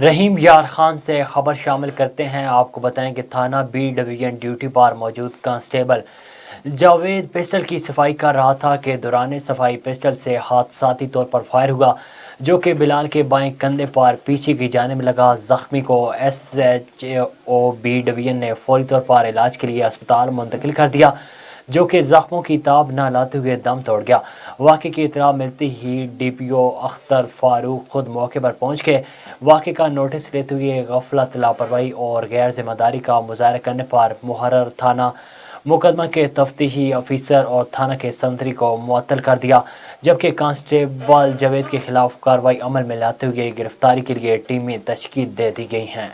رحیم یار خان سے خبر شامل کرتے ہیں۔ آپ کو بتائیں کہ تھانہ بی ڈویژن ڈیوٹی پر موجود کانسٹیبل جاوید پسٹل کی صفائی کر رہا تھا کہ دوران صفائی پسٹل سے حادثاتی طور پر فائر ہوا، جو کہ بلال کے بائیں کندھے پر پیچھے کی جانب لگا۔ زخمی کو S H O B division نے فوری طور پر علاج کے لیے اسپتال منتقل کر دیا، جو کہ زخموں کی تاب نہ لاتے ہوئے دم توڑ گیا۔ واقعے کی اطلاع ملتے ہی ڈی پی او اختر فاروق خود موقع پر پہنچ گئے۔ واقعے کا نوٹس لیتے ہوئے غفلت، لاپرواہی اور غیر ذمہ داری کا مظاہرہ کرنے پر محرر تھانہ مقدمہ کے تفتیشی افیسر اور تھانہ کے سنتری کو معطل کر دیا، جبکہ کانسٹیبل جاوید کے خلاف کارروائی عمل میں لاتے ہوئے گرفتاری کے لیے ٹیمیں تشکیل دے دی گئی ہیں۔